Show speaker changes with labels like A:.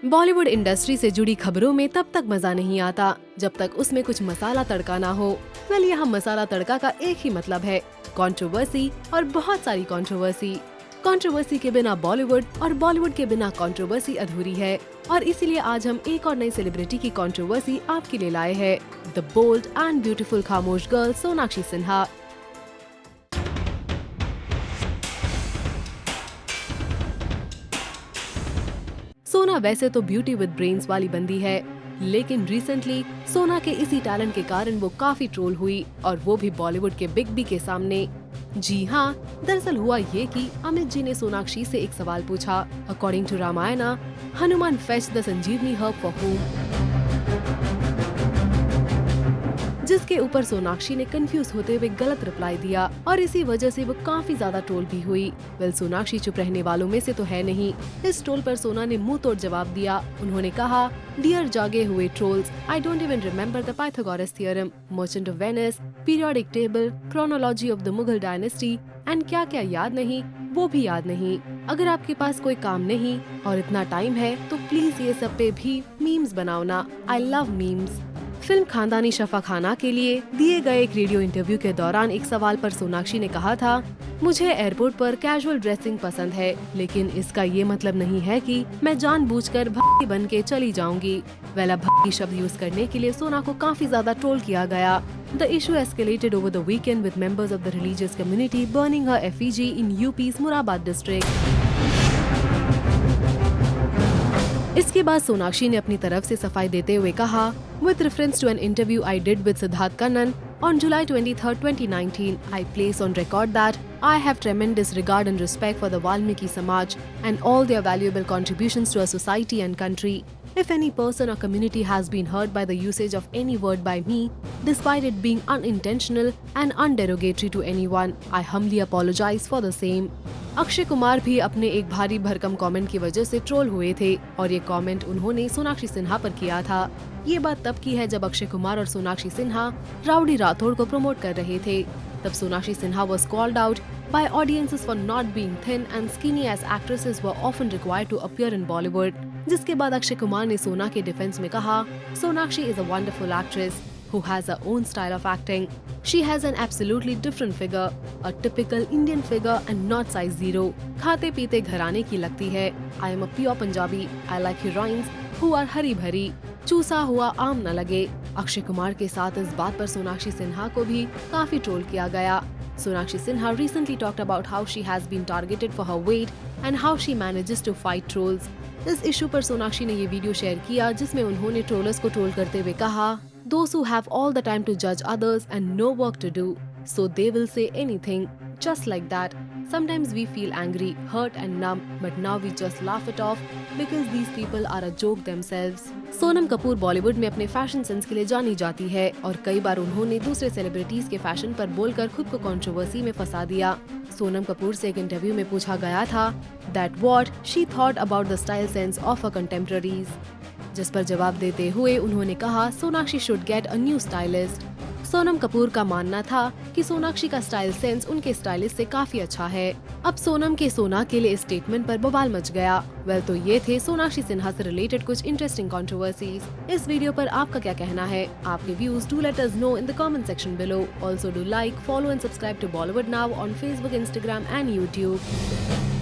A: Bollywood industry से जुड़ी खबरों में तब तक मजा नहीं आता जब तक उसमें कुछ मसाला तड़का ना हो। वेल, यहाँ मसाला तड़का का एक ही मतलब है, कंट्रोवर्सी और बहुत सारी कंट्रोवर्सी। कंट्रोवर्सी के बिना बॉलीवुड और बॉलीवुड के बिना कंट्रोवर्सी अधूरी है। और इसीलिए आज हम एक और नई सेलिब्रिटी की कंट्रोवर्सी आपके लिए लाए हैं, द बोल्ड एंड ब्यूटीफुल खामोश गर्ल सोनाक्षी सिन्हा। सोना वैसे तो ब्यूटी विद ब्रेन्स वाली बंदी है, लेकिन रिसेंटली सोना के इसी टैलेंट के कारण वो काफी ट्रोल हुई, और वो भी बॉलीवुड के बिग बी के सामने। जी हाँ, दरअसल हुआ ये कि अमित जी ने सोनाक्षी से एक सवाल पूछा, according to Ramayana, Hanuman fetch the Sanjeevani herb for whom, जिसके ऊपर सोनाक्षी ने कंफ्यूज होते हुए गलत रिप्लाई दिया, और इसी वजह से वो काफी ज्यादा ट्रोल भी हुई। वेल, सोनाक्षी चुप रहने वालों में से तो है नहीं। इस ट्रोल पर सोना ने मुंह तोड़ जवाब दिया। उन्होंने कहा, डियर जागे हुए trolls, I don't even remember the Pythagoras theorem, merchant of Venice, periodic table, chronology of the Mughal dynasty and क्या क्या याद नहीं, वो भी याद नहीं। अगर आपके पास कोई काम नहीं और इतना टाइम है तो प्लीज ये सब पे भी मीम्स बनाओ ना। I love memes. फिल्म खानदानी शफा खाना के लिए दिए गए एक रेडियो इंटरव्यू के दौरान एक सवाल पर सोनाक्षी ने कहा था, मुझे एयरपोर्ट पर कैजुअल ड्रेसिंग पसंद है, लेकिन इसका ये मतलब नहीं है कि मैं जानबूझकर भक्ति बन के चली जाऊंगी। वेल, भक्ति शब्द यूज करने के लिए सोना को काफी ज्यादा ट्रोल किया गया। The issue escalated over the weekend with members of the religious community burning her effigy in UP's Murabad district. इसके बाद सोनाक्षी ने अपनी तरफ से सफाई देते हुए कहा, with reference to an interview I did with Siddharth Kannan on July 23, 2019, I place on record that I have tremendous regard and respect for the Valmiki Samaj and all their valuable contributions to our society and country. If any person or community has been hurt by the usage of any word by me, despite it being unintentional and underogatory to anyone, I humbly apologize for the same. Akshay Kumar भी अपने एक भारी भरकम comment की वजह से troll हुए थे, और ये कमेंट उन्होंने सोनाक्षी सिन्हा पर किया था। ये बात तब की है जब अक्षय कुमार और सोनाक्षी सिन्हा राउडी राठौड़ को प्रमोट कर रहे थे। तब Sonakshi Sinha was called out by audiences for not being thin and skinny as actresses were often required to appear in Bollywood. जिसके बाद अक्षय कुमार ने सोना के डिफेंस में कहा, Sonakshi is a wonderful actress who has her own style of acting. She has an absolutely different figure, a typical Indian figure and not size 0. खाते पीते घराने की लगती है। I am a pure Punjabi. I like heroines who are हरी भरी, चूसा हुआ आम न लगे। अक्षय कुमार के साथ इस बात पर सोनाक्षी सिन्हा को भी काफी ट्रोल किया गया। Sonakshi Sinha recently talked about how she has been targeted for her weight and how she manages to fight trolls. इस इशू पर सोनाक्षी ने ये वीडियो शेयर किया जिसमें उन्होंने ट्रोलर्स को ट्रोल करते हुए कहा, Those who have all the time to judge others and no work to do, so they will say anything, just like that. Sometimes we feel angry, hurt and numb, but now we just laugh it off because these people are a joke themselves. Sonam Kapoor Bollywood में अपने fashion sense के लिए जानी जाती है, और कई बार उन्होंने दूसरे सेलिब्रिटीज के फैशन पर बोलकर खुद को कंट्रोवर्सी में फंसा दिया। सोनम कपूर से एक इंटरव्यू में पूछा गया था that what she thought about the style sense of her contemporaries, जिस पर जवाब देते हुए उन्होंने कहा, Sonakshi should get a new stylist. Sonam Kapoor का मानना था कि सोनाक्षी का स्टाइल सेंस उनके स्टाइलिस्ट से काफी अच्छा है। अब सोनम के सोना के लिए इस स्टेटमेंट पर बवाल मच गया। वेल, तो ये थे सोनाक्षी सिन्हा से रिलेटेड कुछ इंटरेस्टिंग कंट्रोवर्सीज। इस वीडियो पर आपका क्या कहना है? आपके views do let us know in the comment section below. Also do like, follow and subscribe to Bollywood now on Facebook, Instagram and YouTube.